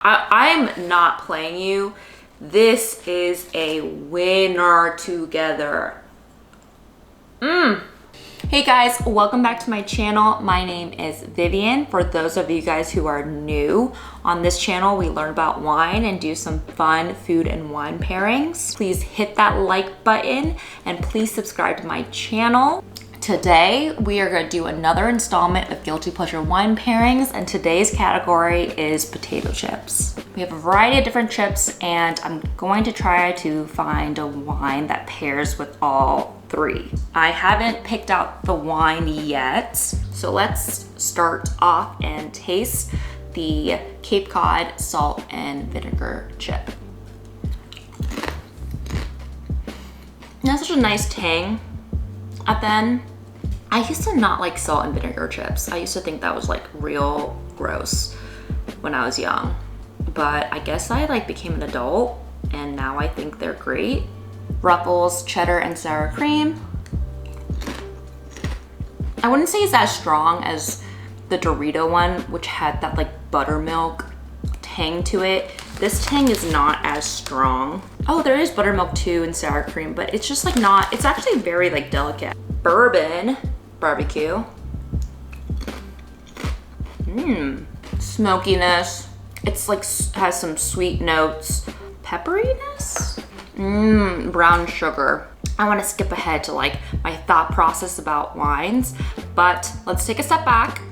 I'm not playing you. This is a winner together. Hey guys, welcome back to my channel. My name is Vivian. For those of you guys who are new, on this channel we learn about wine and do some fun food and wine pairings. Please hit that like button and please subscribe to my channel. Today we are going to do another installment of Guilty Pleasure Wine Pairings, and today's category is potato chips. We have a variety of different chips and I'm going to try to find a wine that pairs with all three. I haven't picked out the wine yet, so let's start off and taste the Cape Cod salt and vinegar chip. It has such a nice tang at the end. I used to not like salt and vinegar chips. I used to think that was like real gross when I was young. But I guess I like became an adult and now I think they're great. Ruffles, cheddar, and sour cream. I wouldn't say it's as strong as the Dorito one, which had that like buttermilk tang to it. This tang is not as strong. Oh, there is buttermilk too and sour cream, but it's just like not, it's actually very like delicate. Bourbon, barbecue. Smokiness. It's like, has some sweet notes. Pepperiness? Brown sugar. I want to skip ahead to like my thought process about wines, but let's take a step back.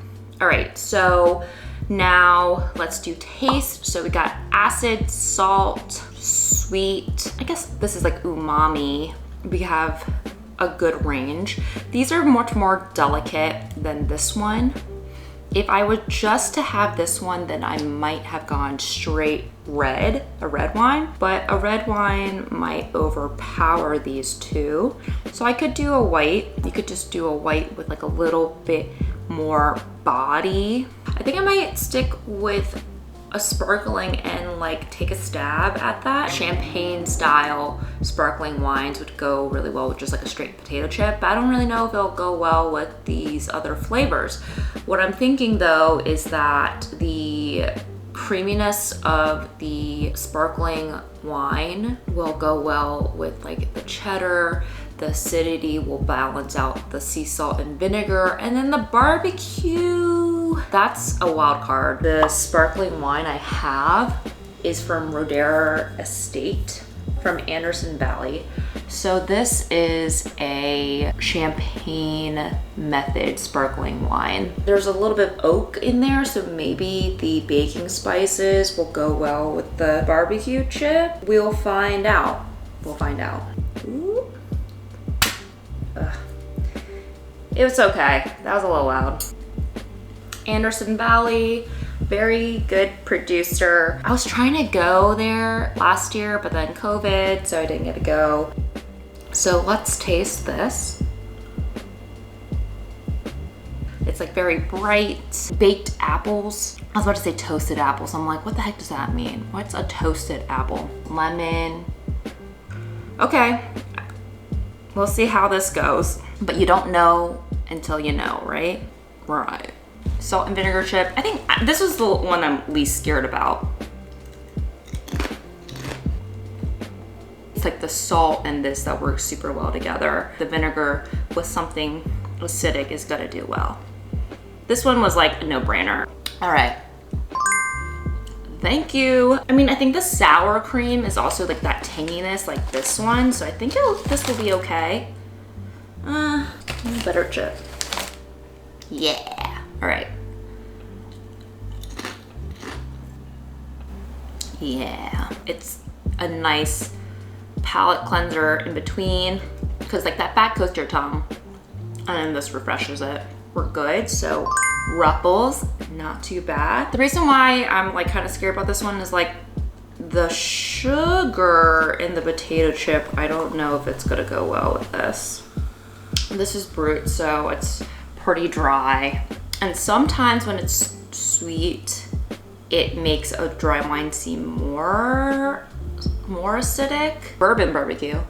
All right, so now let's do taste. So we got acid, salt, sweet. I guess this is like umami. We have a good range. These are much more delicate than this one. If I were just to have this one, then I might have gone straight red, a red wine, but a red wine might overpower these two. So I could do a white. You could just do a white with like a little bit more body. I think I might stick with a sparkling and like take a stab at that. Champagne style sparkling wines would go really well with just like a straight potato chip, but I don't really know if it'll go well with these other flavors. What I'm thinking though is that the creaminess of the sparkling wine will go well with like the cheddar. The acidity will balance out the sea salt and vinegar, and then the barbecue, that's a wild card. The sparkling wine I have is from Roederer Estate from Anderson Valley. So this is a champagne method sparkling wine. There's a little bit of oak in there, so maybe the baking spices will go well with the barbecue chip. We'll find out. We'll find out. Ooh. It was okay. That was a little loud. Anderson Valley, very good producer. I was trying to go there last year, but then COVID, so I didn't get to go. So let's taste this. It's like very bright, baked apples. I was about to say toasted apples. I'm like, what the heck does that mean? What's a toasted apple? Lemon. Okay, we'll see how this goes. But you don't know until you know, right? Right. Salt and vinegar chip. I think this was the one I'm least scared about. It's like the salt and this that works super well together. The vinegar with something acidic is gonna do well. This one was like a no-brainer. All right. Thank you. I mean, I think the sour cream is also like that tanginess like this one, so I think this will be okay. Better chip. Yeah. All right. Yeah, it's a nice palate cleanser in between because like that fat coats your tongue and then this refreshes it. We're good. So Ruffles, not too bad. The reason why I'm like kind of scared about this one is like the sugar in the potato chip. I don't know if it's gonna go well with this. This is Brut, so it's pretty dry. And sometimes when it's sweet, it makes a dry wine seem more acidic. Bourbon barbecue.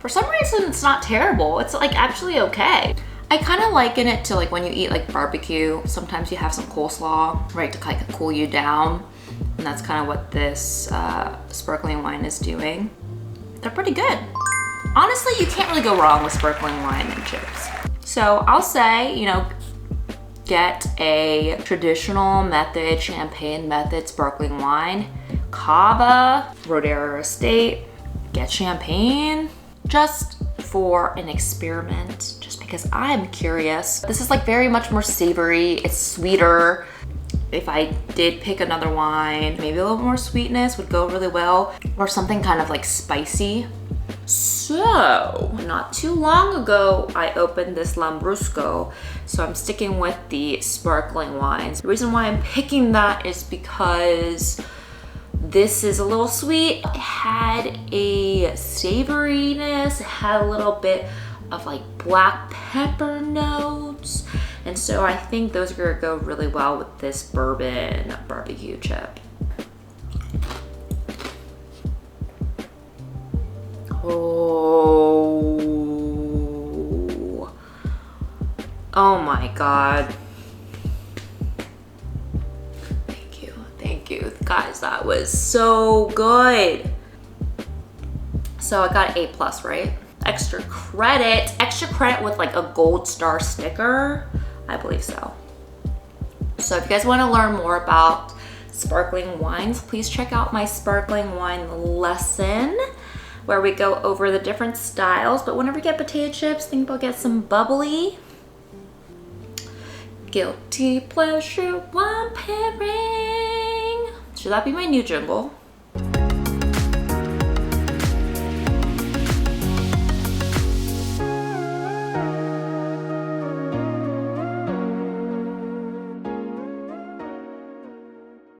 For some reason, it's not terrible. It's like actually okay. I kind of liken it to like when you eat like barbecue. Sometimes you have some coleslaw, right, to kind of cool you down. And that's kind of what this sparkling wine is doing. They're pretty good. Honestly, you can't really go wrong with sparkling wine and chips. So I'll say, you know, get a traditional method, champagne method sparkling wine. Cava, Roederer Estate, get champagne. Just for an experiment, just because I'm curious. This is like very much more savory, it's sweeter. If I did pick another wine, maybe a little more sweetness would go really well, or something kind of like spicy. So, not too long ago, I opened this Lambrusco, so I'm sticking with the sparkling wines. The reason why I'm picking that is because this is a little sweet. It had a savoriness, it had a little bit of like black pepper notes. And so I think those are gonna go really well with this bourbon barbecue chip. Oh my God. Thank you. Guys, that was so good. So I got an A+, right? Extra credit with like a gold star sticker. I believe so. So if you guys want to learn more about sparkling wines, please check out my sparkling wine lesson where we go over the different styles. But whenever you get potato chips, think about get some bubbly. Guilty pleasure wine pairing. Should that be my new jingle?